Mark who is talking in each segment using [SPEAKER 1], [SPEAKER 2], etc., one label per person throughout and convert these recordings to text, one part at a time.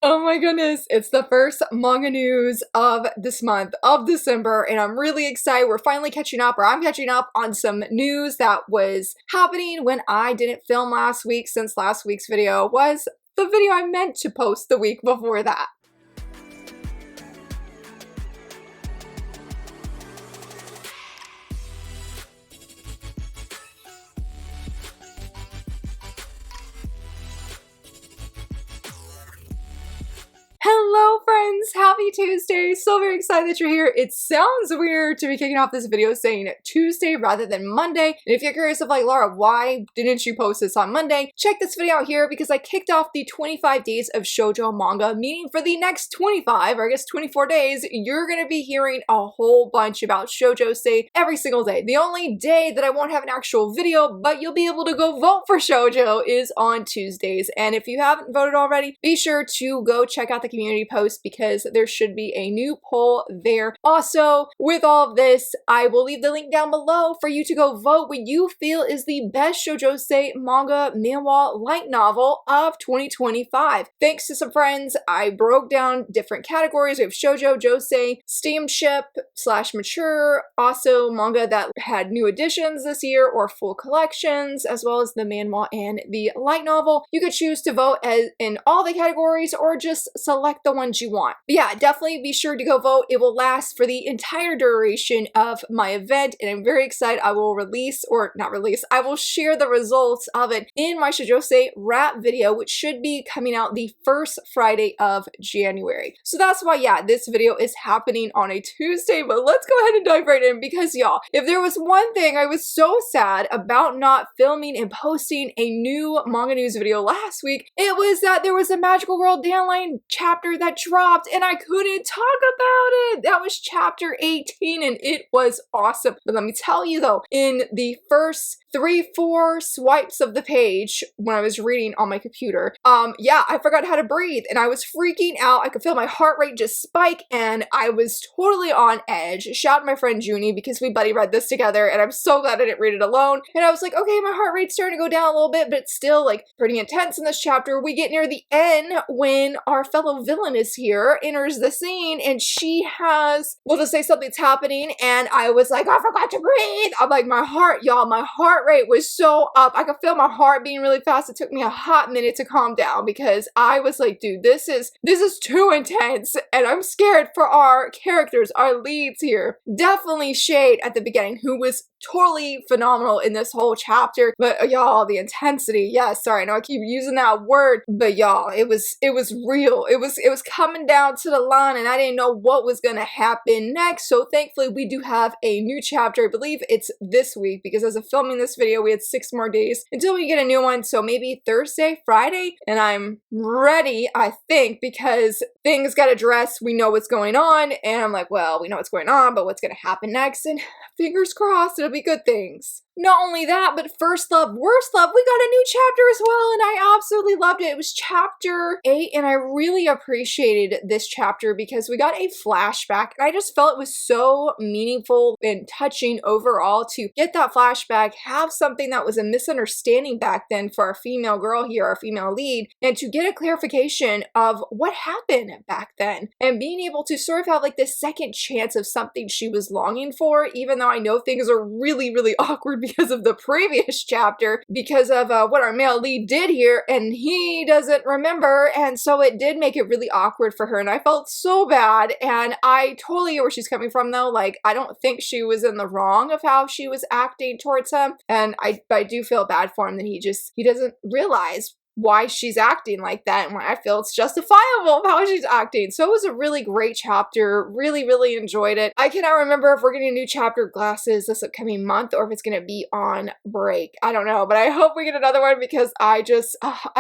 [SPEAKER 1] Oh my goodness, it's the first manga news of this month of December, and I'm really excited. We're finally catching up, or I'm catching up on some news that was happening when I didn't film last week, since last week's video was the video I meant to post the week before that. Hello friends, happy Tuesday. So very excited that you're here. It sounds weird to be kicking off this video saying Tuesday rather than Monday. And if you're curious of like, Laura, why didn't you post this on Monday? Check this video out here because I kicked off the 25 days of shoujo manga, meaning for the next 25, or I guess 24 days, you're gonna be hearing a whole bunch about shoujosei every single day. The only day that I won't have an actual video, but you'll be able to go vote for shoujo is on Tuesdays. And if you haven't voted already, be sure to go check out the community post because there should be a new poll there. Also, with all of this, I will leave the link down below for you to go vote what you feel is the best shoujosei manga, manhwa, light novel of 2025. Thanks to some friends, I broke down different categories. We have shoujo, josei, steamship / mature, also manga that had new additions this year or full collections, as well as the manhwa and the light novel. You could choose to vote in all the categories or just select the ones you want. But yeah, definitely be sure to go vote. It will last for the entire duration of my event, and I'm very excited. I will I will share the results of it in my shoujosei wrap video, which should be coming out the first Friday of January. So that's why, yeah, this video is happening on a Tuesday, but let's go ahead and dive right in because y'all, if there was one thing I was so sad about not filming and posting a new manga news video last week, it was that there was a Magical Girl Dandelion chapter that dropped and I couldn't talk about it. That was chapter 18 and it was awesome. But let me tell you though, in the first 3-4 swipes of the page when I was reading on my computer, yeah, I forgot how to breathe and I was freaking out. I could feel my heart rate just spike and I was totally on edge. Shout out to my friend Junie because we buddy read this together and I'm so glad I didn't read it alone. And I was like, okay, my heart rate's starting to go down a little bit, but it's still like pretty intense in this chapter. We get near the end when our fellow villain is here, enters the scene, and she has, we'll just say something's happening, and I was like, I forgot to breathe. I'm like, my heart, y'all, my heart rate was so up. I could feel my heart beating really fast. It took me a hot minute to calm down because I was like, dude, this is too intense, and I'm scared for our characters, our leads here. Definitely Shade at the beginning, who was totally phenomenal in this whole chapter, but y'all, the intensity, yes, sorry, I know I keep using that word, but y'all, it was real. It was coming down to the line and I didn't know what was gonna happen next. So thankfully we do have a new chapter. I believe it's this week because as of filming this video we had 6 more days until we get a new one, so maybe Thursday, Friday, and I'm ready, I think, because things got addressed. We know what's going on and I'm like, well, we know what's going on, but what's gonna happen next? And fingers crossed it'll be good things. Not only that, but First Love, Worst Love, we got a new chapter as well, and I absolutely loved it. It was chapter 8, and I really appreciated this chapter because we got a flashback, and I just felt it was so meaningful and touching overall to get that flashback, have something that was a misunderstanding back then for our female girl here, our female lead, and to get a clarification of what happened back then, and being able to sort of have like this second chance of something she was longing for, even though I know things are really, really awkward because of the previous chapter, because of what our male lead did here, and he doesn't remember, and so it did make it really awkward for her, and I felt so bad, and I totally get where she's coming from though. Like, I don't think she was in the wrong of how she was acting towards him, and I do feel bad for him that he doesn't realize why she's acting like that, and why I feel it's justifiable of how she's acting. So it was a really great chapter. Really, really enjoyed it. I cannot remember if we're getting a new chapter of Glasses this upcoming month or if it's going to be on break. I don't know, but I hope we get another one because I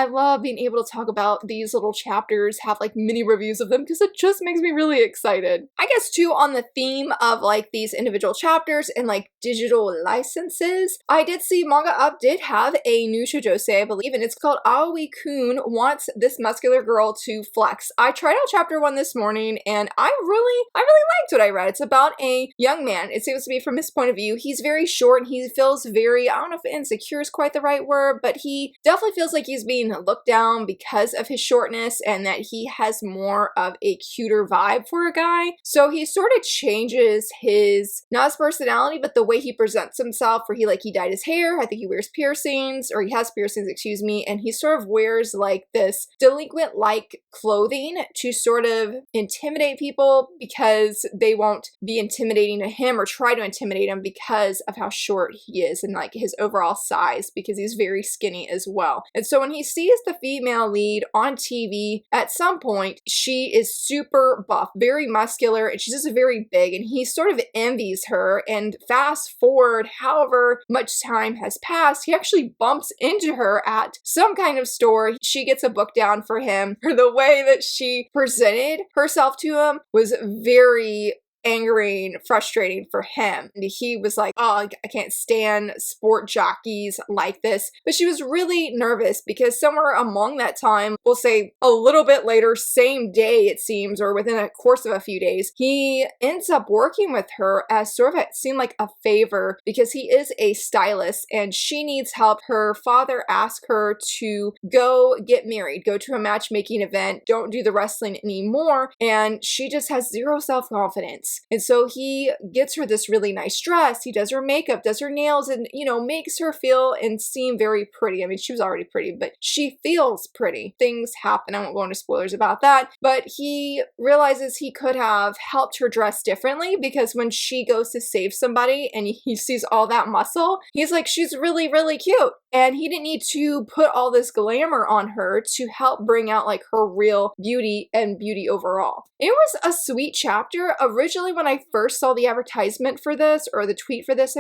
[SPEAKER 1] love being able to talk about these little chapters, have like mini reviews of them because it just makes me really excited. I guess too, on the theme of like these individual chapters and like digital licenses, I did see Manga Up did have a new shoujosei, I believe, and it's called Aoi-kun wants this muscular girl to flex. I tried out chapter 1 this morning and I really liked what I read. It's about a young man. It seems to be from his point of view. He's very short and he feels very, I don't know if insecure is quite the right word, but he definitely feels like he's being looked down because of his shortness and that he has more of a cuter vibe for a guy. So he sort of changes his, not his personality, but the way he presents himself, where he dyed his hair. I think he wears piercings, or he has piercings, excuse me, and he sort of wears like this delinquent-like clothing to sort of intimidate people because they won't be intimidating to him or try to intimidate him because of how short he is and like his overall size, because he's very skinny as well. And so when he sees the female lead on TV, at some point, she is super buff, very muscular, and she's just very big, and he sort of envies her. And fast forward however much time has passed, he actually bumps into her at some kind of store. She gets a book down for him. The way that she presented herself to him was very angering, frustrating for him. And he was like, oh, I can't stand sport jockeys like this. But she was really nervous because somewhere among that time, we'll say a little bit later, same day it seems, or within a course of a few days, he ends up working with her as sort of it seemed like a favor because he is a stylist and she needs help. Her father asked her to go get married, go to a matchmaking event, don't do the wrestling anymore, and she just has zero self-confidence. And so he gets her this really nice dress, he does her makeup, does her nails, and, you know, makes her feel and seem very pretty. I mean, she was already pretty, but she feels pretty. Things happen, I won't go into spoilers about that, but he realizes he could have helped her dress differently because when she goes to save somebody and he sees all that muscle, he's like, she's really, really cute. And he didn't need to put all this glamour on her to help bring out like her real beauty and beauty overall. It was a sweet chapter. Originally, when I first saw the advertisement for this, or the tweet for this,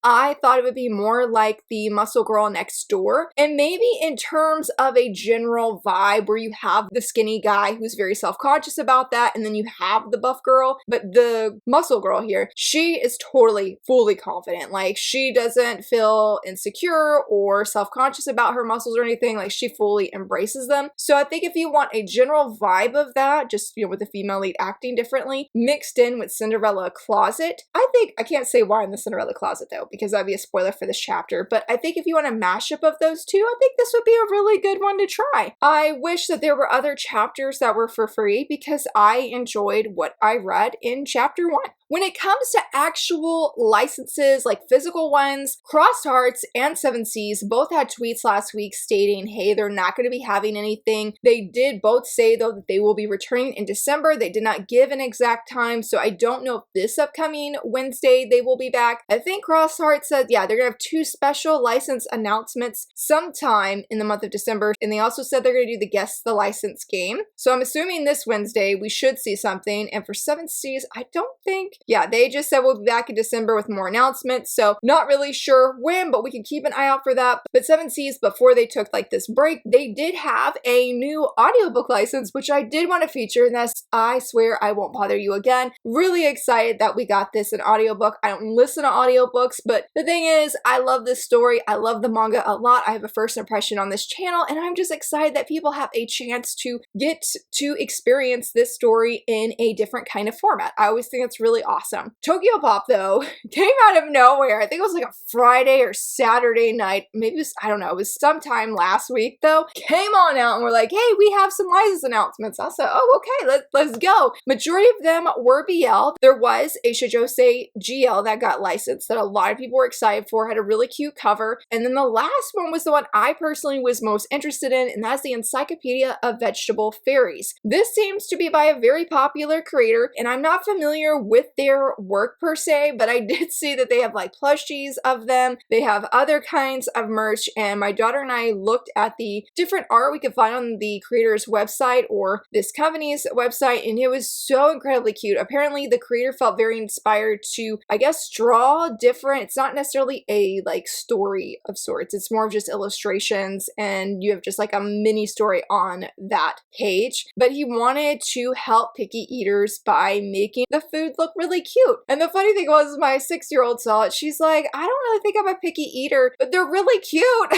[SPEAKER 1] I thought it would be more like the Muscle Girl Next Door. And maybe in terms of a general vibe where you have the skinny guy who's very self-conscious about that, and then you have the buff girl. But the muscle girl here, she is totally, fully confident. Like, she doesn't feel insecure or self-conscious about her muscles or anything. Like, she fully embraces them. So I think if you want a general vibe of that, just, you know, with the female lead acting differently, mixed in with Cinderella Closet, I can't say why in the Cinderella Closet though, because that'd be a spoiler for this chapter, but I think if you want a mashup of those two, I think this would be a really good one to try. I wish that there were other chapters that were for free because I enjoyed what I read in chapter 1. When it comes to actual licenses, like physical ones, Crossed Hearts and 7 Seas both had tweets last week stating, hey, they're not going to be having anything. They did both say, though, that they will be returning in December. They did not give an exact time, so I don't know if this upcoming Wednesday they will be back. I think Crossed Hearts said, yeah, they're going to have 2 special license announcements sometime in the month of December, and they also said they're going to do the Guess the License game. So I'm assuming this Wednesday we should see something, and for 7 Seas, I don't think. Yeah, they just said we'll be back in December with more announcements, so not really sure when, but we can keep an eye out for that. But 7 Seas, before they took like this break, they did have a new audiobook license, which I did want to feature, and that's I Swear I Won't Bother You Again. Really excited that we got this in audiobook. I don't listen to audiobooks, but the thing is, I love this story. I love the manga a lot. I have a first impression on this channel, and I'm just excited that people have a chance to get to experience this story in a different kind of format. I always think it's really awesome. Tokyo Pop, though, came out of nowhere. I think it was like a Friday or Saturday night. Maybe it was, I don't know, it was sometime last week, though. Came on out and we're like, hey, we have some license announcements. I said, oh, okay, let's go. Majority of them were BL. There was a shoujosei GL that got licensed that a lot of people were excited for, had a really cute cover. And then the last one was the one I personally was most interested in, and that's the Encyclopedia of Vegetable Fairies. This seems to be by a very popular creator, and I'm not familiar with their work per se, but I did see that they have like plushies of them. They have other kinds of merch, and my daughter and I looked at the different art we could find on the creator's website or this company's website, and it was so incredibly cute. Apparently the creator felt very inspired to, I guess, draw different, it's not necessarily a like story of sorts, it's more of just illustrations, and you have just like a mini story on that page. But he wanted to help picky eaters by making the food look really really cute. And the funny thing was, my 6-year-old saw it. She's like, I don't really think I'm a picky eater, but they're really cute.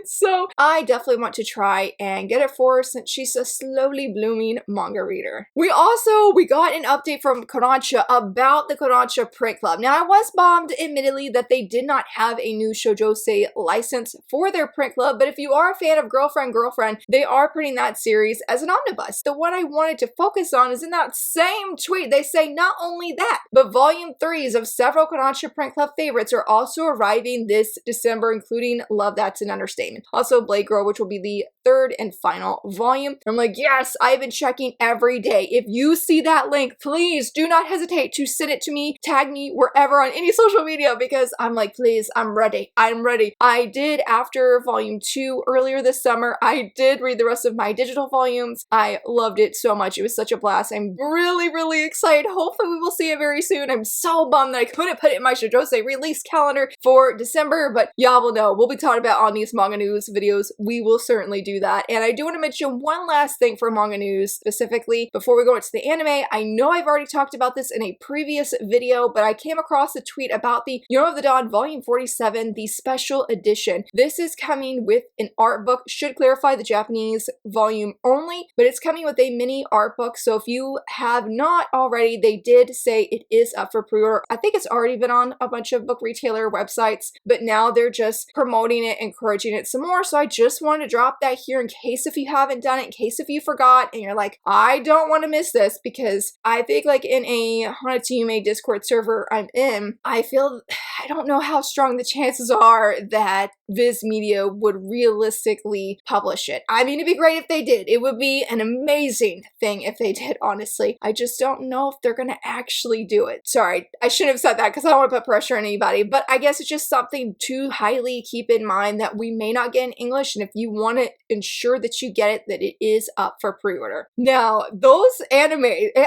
[SPEAKER 1] So I definitely want to try and get it for her since she's a slowly blooming manga reader. We got an update from Kodansha about the Kodansha Print Club. Now, I was bummed, admittedly, that they did not have a new shoujosei license for their print club, but if you are a fan of Girlfriend, they are printing that series as an omnibus. The one I wanted to focus on is in that same tweet. They say not only that, but volume 3s of several Kodansha Print Club favorites are also arriving this December, including Love That's an Understatement. Also, Blade Girl, which will be the 3rd and final volume. I'm like, yes, I've been checking every day. If you see that link, please do not hesitate to send it to me, tag me wherever on any social media, because I'm like, please, I'm ready. I'm ready. I did, after volume 2 earlier this summer, I did read the rest of my digital volumes. I loved it so much. It was such a blast. I'm really, really excited. Hopefully we will see it very soon. I'm so bummed that I couldn't put it in my shoujosei release calendar for December, but y'all will know. We'll be talking about on these manga news videos. We will certainly do that. And I do want to mention one last thing for manga news specifically before we go into the anime. I know I've already talked about this in a previous video, but I came across a tweet about the Year of the Dawn Volume 47, the special edition. This is coming with an art book. Should clarify the Japanese volume only, but it's coming with a mini art book. So if you have not already, they did say it is up for pre-order. I think it's already been on a bunch of book retailer websites, but now they're just promoting it, encouraging it some more. So I just wanted to drop that here in case if you haven't done it, in case if you forgot and you're like, I don't want to miss this, because I think like in a Hanatsume Discord server I'm in, I don't know how strong the chances are that Viz Media would realistically publish it. I mean, it'd be great if they did. It would be an amazing thing if they did, honestly. I just don't know if they're gonna actually do it. Sorry, I shouldn't have said that because I don't want to put pressure on anybody, but I guess it's just something to highly keep in mind that we may not get in English, and if you want to ensure that you get it, that it is up for pre-order. Now, those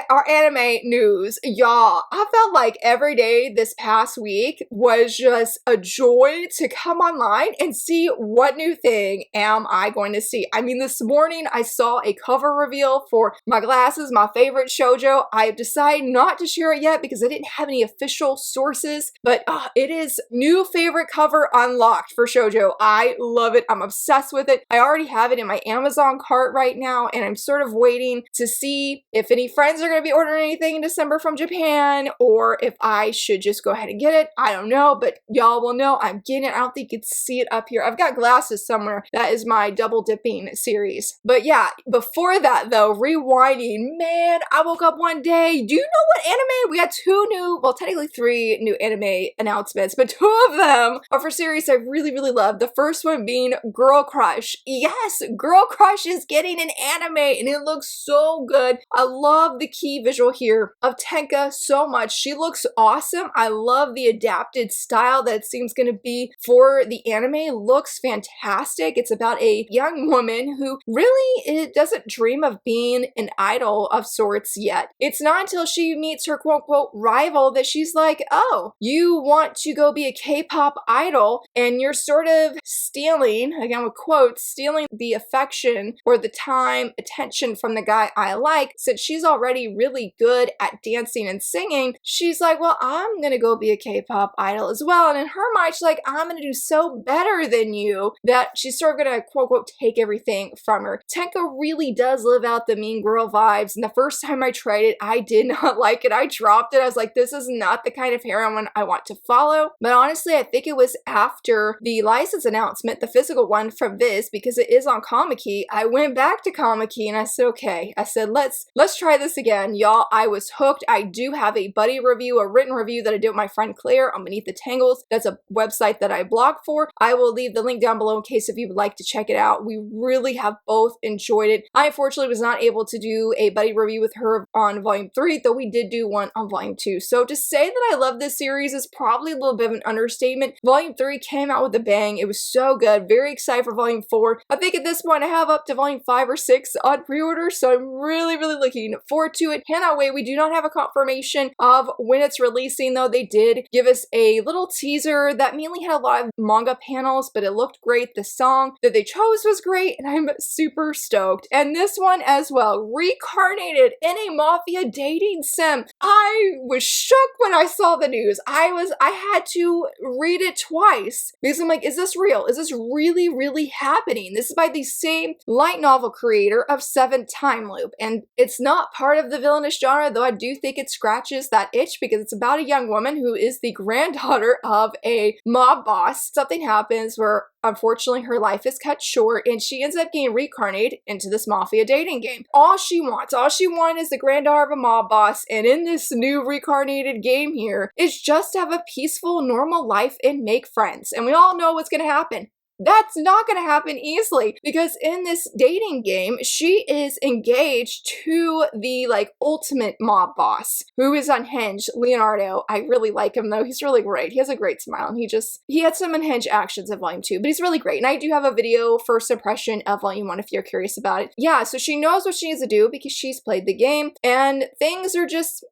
[SPEAKER 1] our anime news, y'all, I felt like every day this past week was just a joy to come online and see what new thing am I going to see. I mean, this morning I saw a cover reveal for My Glasses, my favorite shoujo. I have decided not to share it yet because I didn't have any official sources, but it is new favorite cover unlocked for shoujo. I love it. I'm obsessed with it. I already have it in my Amazon cart right now, and I'm sort of waiting to see if any friends are going to be ordering anything in December from Japan, or if I should just go ahead and get it. I don't know, but y'all will know I'm getting it. I don't think you can see it up here. I've got Glasses somewhere. That is my double dipping series. But yeah, before that though, rewinding, man, I woke up one day. Do you know what anime? We got 2 new, well, technically 3 new anime announcements, but 2 of them are for series I really, really love. The first one being Girl Crush. Yes, Girl Crush is getting an anime and it looks so good. I love the key visual here of Tenka so much. She looks awesome. I love the adapted style that it seems going to be for the anime. It looks fantastic. It's about a young woman who really doesn't dream of being an idol of sorts yet. It's not until she meets her quote-unquote rival that she's like, oh, you want to go be a K-pop idol and you're sort of stealing, again with quotes, stealing the affection or the time, attention from the guy I like. Since she's already really good at dancing and singing, she's like, well, I'm gonna go be a K-pop idol as well. And in her mind, she's like, I'm gonna do so better than you, that she's sort of gonna quote-unquote take everything from her. Tenka really does live out the mean girl vibes, and the first time I tried it, I did not like it. I dropped it. I was like, this is not the kind of heroine I want to follow. But honestly, I think it was after the license announcement, the physical one from Viz, because it is on Comic-Key, I went back to Comic-Key and I said, okay, I said, let's try this again. Y'all, I was hooked. I do have a buddy review, a written review that I did with my friend Claire on Beneath the Tangles. That's a website that I blog for. I will leave the link down below in case if you would like to check it out. We really have both enjoyed it. I unfortunately was not able to do a buddy review with her on volume 3, though we did do one on volume 2. So to say that I love this series is probably a little bit of an understatement. Volume 3 came out with a bang. It was so good. Very excited for volume 4. I think at this point I have up to volume 5 or 6 on pre-order, so I'm really, really looking forward to it. Cannot wait. We do not have a confirmation of when it's releasing, though. They did give us a little teaser that mainly had a lot of manga panels, but it looked great. The song that they chose was great, and I'm super stoked. And this one as well, reincarnated in a Mafia dating sim. I was shook when I saw the news. I had to read it twice because I'm like, is this real? Is this really, really happening? This is by the same light novel creator of Seventh Time Loop. And it's not part of the villainous genre, though I do think it scratches that itch because it's about a young woman who is the granddaughter of a mob boss. Something happens where unfortunately her life is cut short and she ends up getting reincarnated into this mafia dating game. All she wanted is the granddaughter of a mob boss, and in this new reincarnated game here is just to have a peaceful, normal life and make friends. And we all know what's gonna happen. That's not going to happen easily because in this dating game, she is engaged to the ultimate mob boss who is unhinged, Leonardo. I really like him though. He's really great. He has a great smile and he had some unhinged actions in volume 2, but he's really great. And I do have a video first impression of volume 1 if you're curious about it. Yeah, so she knows what she needs to do because she's played the game and things are just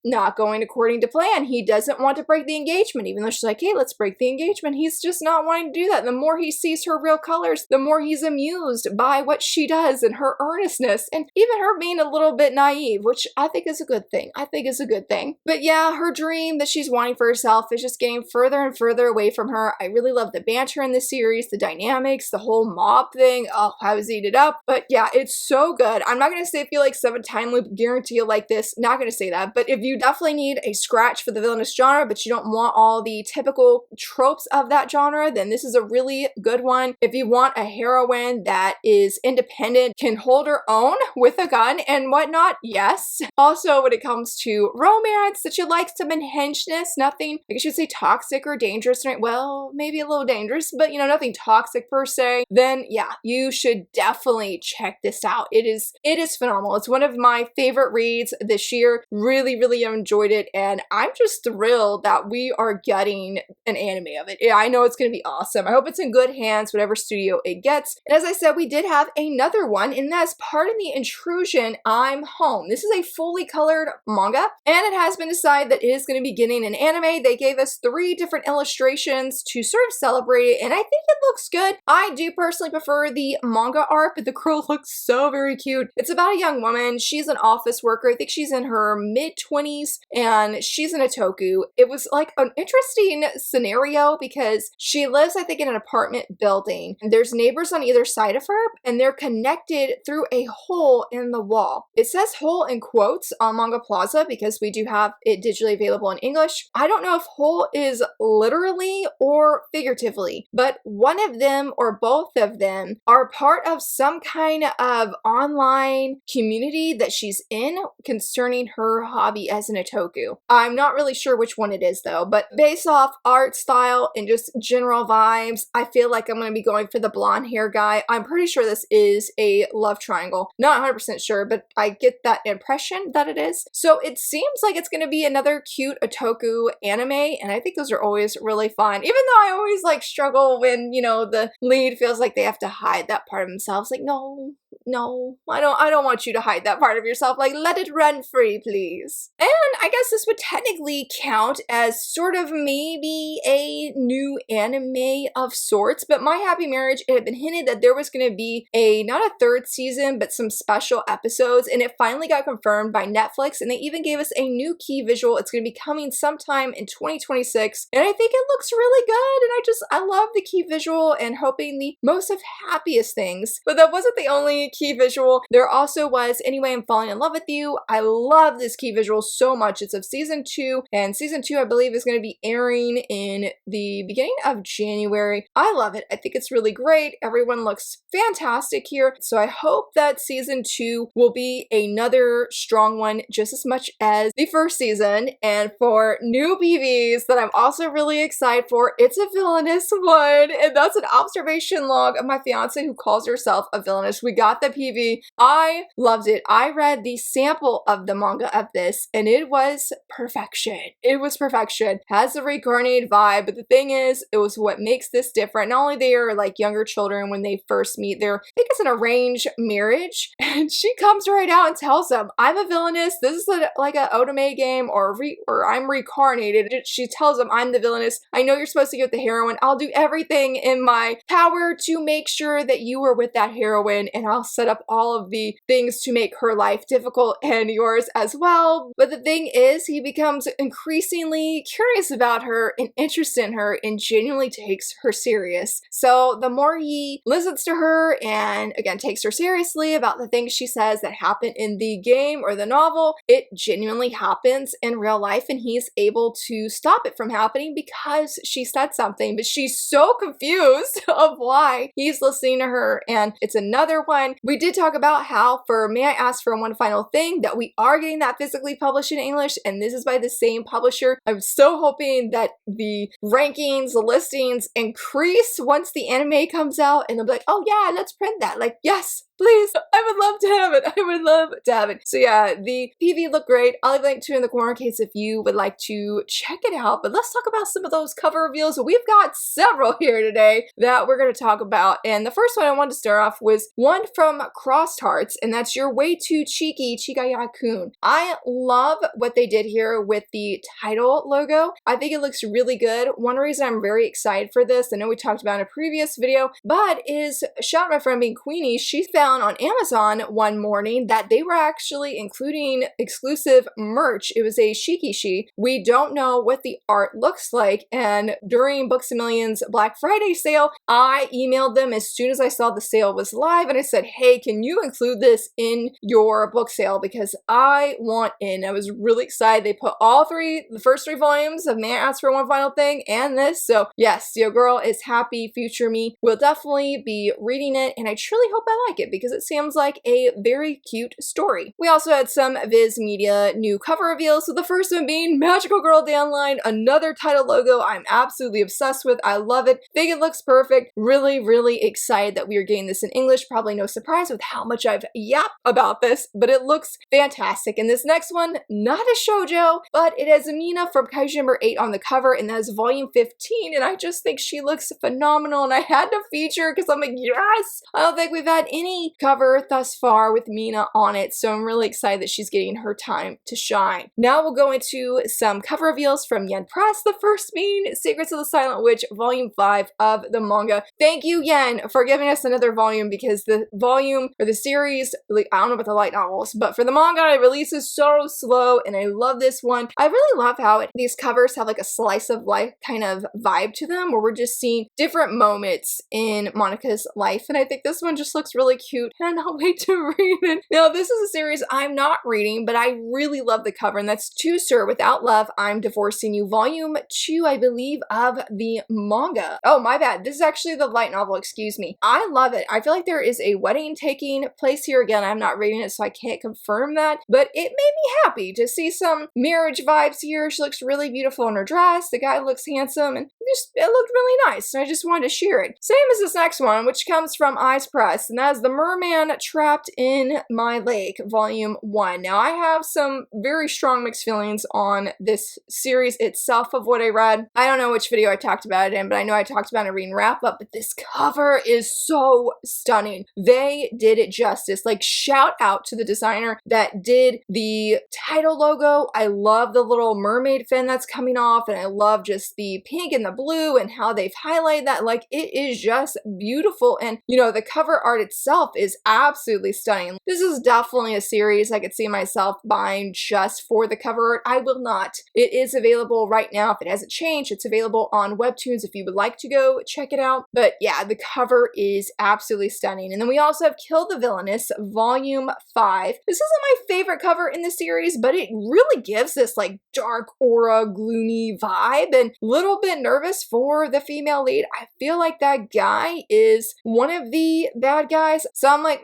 [SPEAKER 1] not going according to plan. He doesn't want to break the engagement, even though she's like, hey, let's break the engagement. He's just not wanting to do that. The more he sees her real colors, the more he's amused by what she does and her earnestness and even her being a little bit naive, which I think is a good thing. But yeah, her dream that she's wanting for herself is just getting further and further away from her. I really love the banter in this series, the dynamics, the whole mob thing. Oh, I was eating it up. But yeah, it's so good. I'm not going to say if you like Seventh Time Loop, guarantee you like this. Not going to say that. But if you definitely need a scratch for the villainous genre, but you don't want all the typical tropes of that genre, then this is a really good one. If you want a heroine that is independent, can hold her own with a gun and whatnot, yes. Also, when it comes to romance, that you like some unhingedness, nothing, I should say toxic or dangerous, right? Well, maybe a little dangerous, but you know, nothing toxic per se, then yeah, you should definitely check this out. It is phenomenal. It's one of my favorite reads this year. Really, really enjoyed it, and I'm just thrilled that we are getting an anime of it. I know it's going to be awesome. I hope it's in good hands, whatever studio it gets. And as I said, we did have another one, and that's part of the intrusion, I'm Home. This is a fully colored manga, and it has been decided that it is going to be getting an anime. They gave us 3 different illustrations to sort of celebrate it, and I think it looks good. I do personally prefer the manga art, but the girl looks so very cute. It's about a young woman. She's an office worker. I think she's in her mid-20s, and she's in a toku. It was like an interesting scenario because she lives, I think, in an apartment building. And there's neighbors on either side of her, and they're connected through a hole in the wall. It says hole in quotes on Manga Plaza because we do have it digitally available in English. I don't know if hole is literally or figuratively, but one of them or both of them are part of some kind of online community that she's in concerning her hobby as an otaku. I'm not really sure which one it is though, but based off art style and just general vibes, I feel like I'm going to be going for the blonde hair guy. I'm pretty sure this is a love triangle. Not 100% sure, but I get that impression that it is. So it seems like it's going to be another cute otaku anime, and I think those are always really fun. Even though I always struggle when, you know, the lead feels like they have to hide that part of themselves. Like, no, I don't want you to hide that part of yourself. Like, let it run free, please. And I guess this would technically count as sort of maybe a new anime of sorts, but My Happy Marriage, it had been hinted that there was going to be not a 3rd season, but some special episodes, and it finally got confirmed by Netflix, and they even gave us a new key visual. It's going to be coming sometime in 2026, and I think it looks really good, and I love the key visual and hoping the most of happiest things. But that wasn't the only key visual. There also was Anyway I'm Falling in Love with You. I love this key visual so much. It's of season 2, and season 2 I believe is going to be airing in the beginning of January. I love it. I think it's really great. Everyone looks fantastic here. So I hope that season 2 will be another strong one just as much as the first season. And for new PVs that I'm also really excited for, it's a villainous one, and that's an observation log of my fiance who calls herself a villainous. We got the PV. I loved it. I read the sample of the manga of this, and it was perfection. It was perfection. Has a reincarnated vibe, but the thing is, it was what makes this different. Not only they are like younger children when they first meet, I think is an arranged marriage, and she comes right out and tells him, I'm a villainess, this is like a otome game, or I'm reincarnated. She tells him, I'm the villainess, I know you're supposed to get the heroine, I'll do everything in my power to make sure that you are with that heroine, and I'll set up all of the things to make her life difficult and yours as well. But the thing is, he becomes increasingly curious about her and interested in her and genuinely takes her serious. So the more he listens to her and again takes her seriously about the things she says that happen in the game or the novel, it genuinely happens in real life, and he's able to stop it from happening because she said something, but she's so confused of why he's listening to her. And it's another one. We did talk about how for May I Ask for One Final Thing that we are getting that physically published in English, and this is by the same publisher. I'm so hoping that the rankings, the listings increase once the anime comes out, and they'll be like, oh yeah, let's print that. Like, yes, please, I would love to have it. I would love to have it. So yeah, the PV looked great. I'll leave a link to it in the corner case if you would like to check it out. But let's talk about some of those cover reveals. We've got several here today that we're going to talk about. And the first one I wanted to start off was one from Crossed Hearts, and that's You're Way Too Cheeky, Chigaya-kun. I love what they did here with the title logo. I think it looks really good. One reason I'm very excited for this, I know we talked about in a previous video, but is shout out my friend being Queenie. She found on Amazon one morning that they were actually including exclusive merch. It was a shikishi. We don't know what the art looks like, and during Books A Million's Black Friday sale, I emailed them as soon as I saw the sale was live, and I said, hey, can you include this in your book sale, because I want in. I was really excited. They put the first three volumes of May I Ask for One Final Thing and this, so yes, your girl is happy. Future me will definitely be reading it, and I truly hope I like it because it seems like a very cute story. We also had some Viz Media new cover reveals, so the first one being Magical Girl Downline, another title logo I'm absolutely obsessed with. I love it. Think it looks perfect. Really, really excited that we are getting this in English. Probably no surprise with how much I've yapped about this, but it looks fantastic. And this next one, not a shoujo, but it has Amina from Kaiju number 8 on the cover, and that is volume 15, and I just think she looks phenomenal, and I had to feature because I'm like, yes! I don't think we've had any cover thus far with Mina on it, so I'm really excited that she's getting her time to shine. Now we'll go into some cover reveals from Yen Press, the first being Secrets of the Silent Witch, volume 5 of the manga. Thank you, Yen, for giving us another volume, because the volume, or the series, like, I don't know about the light novels, but for the manga, it releases so slow, and I love this one. I really love how these covers have like a slice of life kind of vibe to them, where we're just seeing different moments in Monika's life, and I think this one just looks really cute, and I cannot wait to read it. Now, this is a series I'm not reading, but I really love the cover, and that's To Sir Without Love, I'm Divorcing You, volume 2, I believe, of the manga. Oh, my bad. This is actually the light novel, excuse me. I love it. I feel like there is a wedding taking place here. Again, I'm not reading it, so I can't confirm that, but it made me happy to see some marriage vibes here. She looks really beautiful in her dress. The guy looks handsome, and it looked really nice, so I just wanted to share it. Same as this next one, which comes from Eyes Press, and that is The Merman Trapped in My Lake, volume 1. Now, I have some very strong mixed feelings on this series itself of what I read. I don't know which video I talked about it in, but I know I talked about it in a reading wrap-up, but this cover is so stunning. They did it justice. Like, shout out to the designer that did the title logo. I love the little mermaid fin that's coming off, and I love just the pink and the blue and how they've highlighted that. Like, it is just beautiful, and you know, the cover art itself is absolutely stunning. This is definitely a series I could see myself buying just for the cover art. I will not. It is available right now. If it hasn't changed, it's available on Webtoons if you would like to go check it out. But yeah, the cover is absolutely stunning. And then we also have Kill the Villainess, volume 5. This isn't my favorite cover in the series, but it really gives this like dark aura, gloomy vibe, and a little bit nervous for the female lead. I feel like that guy is one of the bad guys. So I'm like,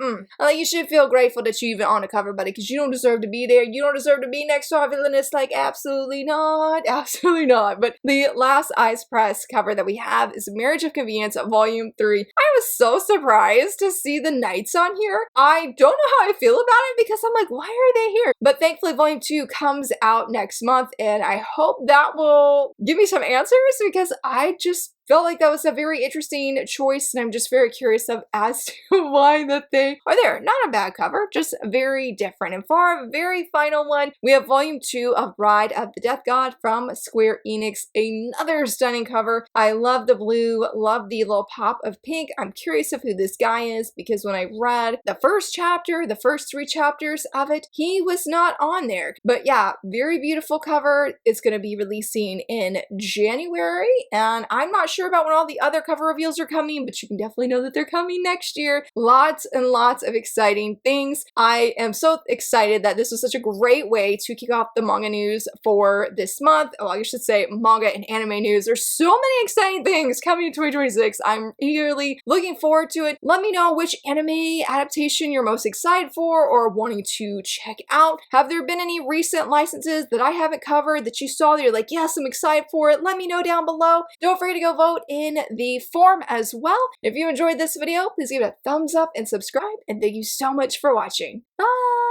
[SPEAKER 1] you should feel grateful that you even on the cover, buddy, because you don't deserve to be there. You don't deserve to be next to our villainess. Like, absolutely not. Absolutely not. But the last Eyes Press cover that we have is Marriage of Convenience, volume 3. I I was so surprised to see the knights on here. I don't know how I feel about it because I'm like, why are they here? But thankfully Volume 2 comes out next month, and I hope that will give me some answers because I just felt like that was a very interesting choice, and I'm just very curious as to why that they are there. Not a bad cover, just very different. And for our very final one, we have Volume 2 of Bride of the Death God from Square Enix. Another stunning cover. I love the blue, love the little pop of pink. I'm curious of who this guy is because when I read the first chapter, the first 3 chapters of it, he was not on there. But yeah, very beautiful cover. It's going to be releasing in January, and I'm not sure about when all the other cover reveals are coming, but you can definitely know that they're coming next year. Lots and lots of exciting things. I am so excited that this was such a great way to kick off the manga news for this month. Well, I should say manga and anime news. There's so many exciting things coming in 2026. I'm eagerly looking forward to it. Let me know which anime adaptation you're most excited for or wanting to check out. Have there been any recent licenses that I haven't covered that you saw that you're like, yes, I'm excited for it? Let me know down below. Don't forget to go vote in the form as well. If you enjoyed this video, please give it a thumbs up and subscribe, and thank you so much for watching. Bye!